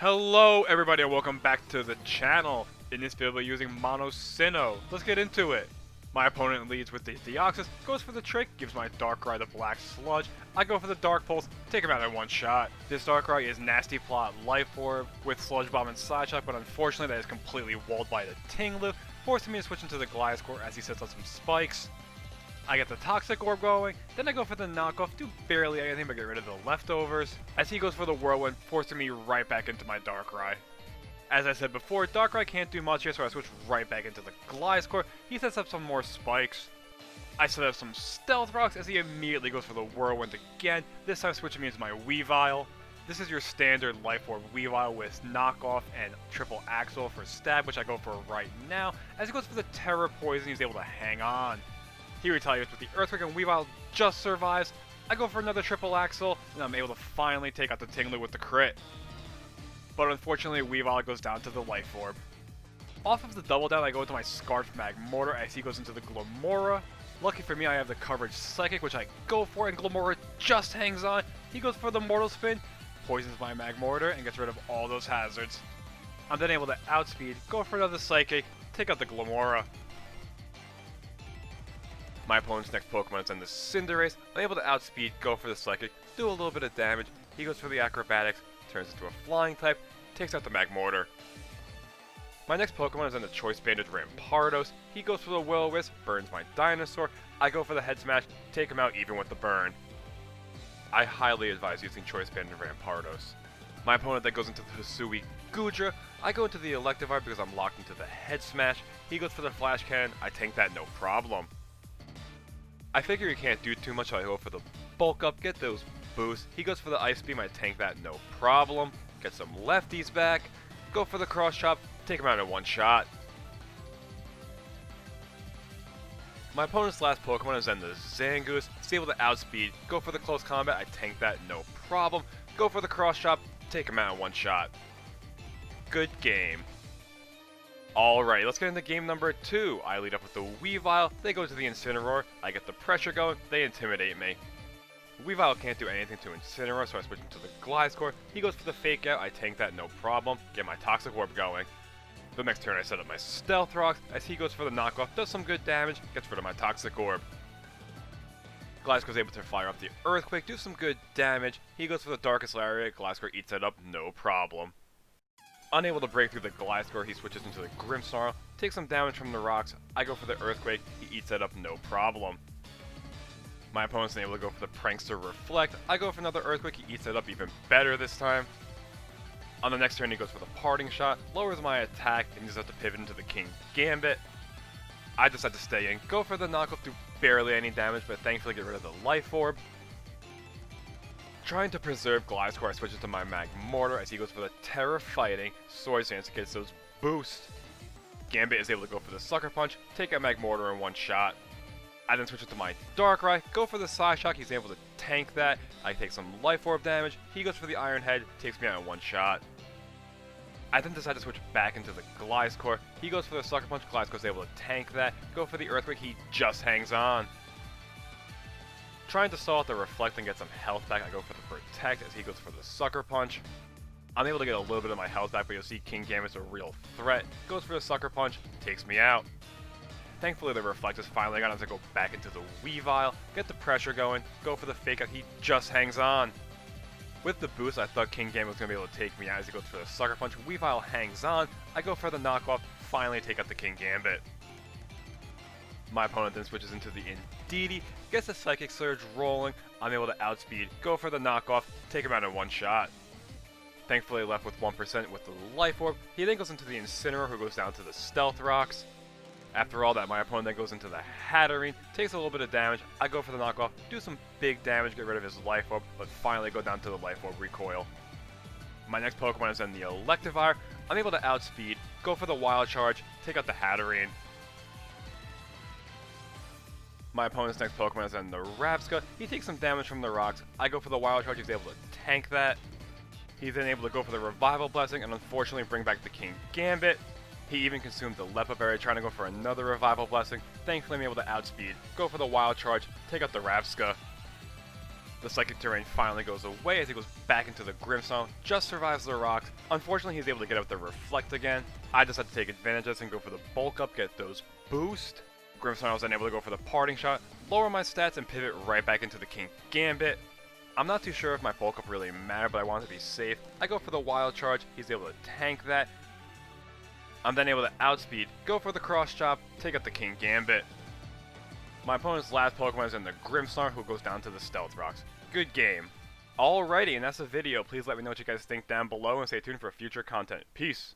Hello everybody and welcome back to the channel. In this video we're using Mono Sinnoh. Let's get into it. My opponent leads with the Deoxys, goes for the trick, gives my Darkrai the Black Sludge. I go for the Dark Pulse, take him out in one shot. This Darkrai is Nasty Plot Life Orb with Sludge Bomb and Side Shot, but unfortunately that is completely walled by the Tinglu, forcing me to switch into the Gliscor as he sets up some spikes. I get the Toxic Orb going, then I go for the knockoff, do barely anything but get rid of the leftovers, as he goes for the Whirlwind, forcing me right back into my Darkrai. As I said before, Darkrai can't do much here, so I switch right back into the Gliscor. He sets up some more spikes. I set up some Stealth Rocks as he immediately goes for the Whirlwind again, this time switching me into my Weavile. This is your standard Life Orb Weavile with knockoff and triple Axle for stab, which I go for right now. As he goes for the Terror Poison, he's able to hang on. He retaliates with the Earthquake and Weavile just survives. I go for another triple Axle, and I'm able to finally take out the Tinglu with the crit. But unfortunately, Weavile goes down to the Life Orb. Off of the double down, I go into my Scarf Magmortar as he goes into the Glimmora. Lucky for me, I have the coverage Psychic, which I go for, and Glimmora just hangs on. He goes for the Mortal Spin, poisons my Magmortar, and gets rid of all those hazards. I'm then able to outspeed, go for another Psychic, take out the Glimmora. My opponent's next Pokemon is in the Cinderace. I'm able to outspeed, go for the Psychic, do a little bit of damage. He goes for the Acrobatics, turns into a Flying type, takes out the Magmortar. My next Pokemon is in the Choice Banded Rampardos. He goes for the Will-O-Wisp, burns my Dinosaur. I go for the Head Smash, take him out even with the burn. I highly advise using Choice Banded Rampardos. My opponent then goes into the Hisui Goodra. I go into the Electivire because I'm locked into the Head Smash. He goes for the Flash Cannon, I tank that no problem. I figure he can't do too much, so I go for the Bulk Up, get those boosts. He goes for the Ice Beam, I tank that no problem. Get some lefties back, go for the Cross Chop, take him out in one shot. My opponent's last Pokemon is then the Zangoose. It's able to outspeed, go for the Close Combat, I tank that no problem. Go for the Cross Chop, take him out in one shot. Good game. Alright, let's get into game number 2. I lead up with the Weavile, they go to the Incineroar, I get the pressure going, they intimidate me. Weavile can't do anything to Incineroar, so I switch into the Gliscor. He goes for the Fake Out, I tank that no problem, get my Toxic Orb going. The next turn I set up my Stealth Rocks, as he goes for the knockoff, does some good damage, gets rid of my Toxic Orb. Gliscor's able to fire up the Earthquake, do some good damage, he goes for the Darkest Lariat, Gliscor eats it up, no problem. Unable to break through the Gliscor, he switches into the Grimmsnarl, takes some damage from the rocks, I go for the Earthquake, he eats that up no problem. My opponent's able to go for the Prankster Reflect, I go for another Earthquake, he eats it up even better this time. On the next turn he goes for the Parting Shot, lowers my attack, and uses up to pivot into the King Gambit. I decide to stay in, go for the knockoff, do barely any damage, but thankfully get rid of the Life Orb. Trying to preserve Gliscor, I switch it to my Magmortar as he goes for the Terror Fighting, Swords Dance gets those boosts. Gambit is able to go for the Sucker Punch, take out Magmortar in one shot. I then switch it to my Darkrai, go for the Side Shock, he's able to tank that. I take some Life Orb damage, he goes for the Iron Head, takes me out in one shot. I then decide to switch back into the Gliscor, he goes for the Sucker Punch, Gliscor's able to tank that. Go for the Earthquake, he just hangs on. Trying to stall out the Reflect and get some health back, I go for the Protect as he goes for the Sucker Punch. I'm able to get a little bit of my health back, but you'll see King Gambit's a real threat. Goes for the Sucker Punch, takes me out. Thankfully the Reflect is finally got him to go back into the Weavile, get the pressure going, go for the Fake Out, he just hangs on. With the boost, I thought King Gambit was going to be able to take me out as he goes for the Sucker Punch. Weavile hangs on, I go for the knockoff, finally take out the King Gambit. My opponent then switches into the Indeedee, gets the Psychic Surge rolling, I'm able to outspeed, go for the knockoff, take him out in one shot. Thankfully left with 1% with the Life Orb, he then goes into the Incineroar who goes down to the Stealth Rocks. After all that, my opponent then goes into the Hatterene, takes a little bit of damage, I go for the knockoff, do some big damage, get rid of his Life Orb, but finally go down to the Life Orb recoil. My next Pokemon is in the Electivire, I'm able to outspeed, go for the Wild Charge, take out the Hatterene. My opponent's next Pokemon is in the Rapska. He takes some damage from the rocks. I go for the Wild Charge, he's able to tank that. He's then able to go for the Revival Blessing and unfortunately bring back the King Gambit. He even consumed the Lepa Berry trying to go for another Revival Blessing. Thankfully I'm able to outspeed, go for the Wild Charge, take out the Rapska. The psychic terrain finally goes away as he goes back into the Grimmsnarl, just survives the rocks. Unfortunately, he's able to get out the Reflect again. I just had to take advantage of this and go for the bulk up, get those boost. Grimmsnarl was then able to go for the parting shot, lower my stats, and pivot right back into the King Gambit. I'm not too sure if my bulk up really mattered, but I wanted to be safe. I go for the Wild Charge, he's able to tank that. I'm then able to outspeed, go for the cross chop, take out the King Gambit. My opponent's last Pokemon is in the Grimmsnarl, who goes down to the Stealth Rocks. Good game. Alrighty, and that's the video. Please let me know what you guys think down below and stay tuned for future content. Peace!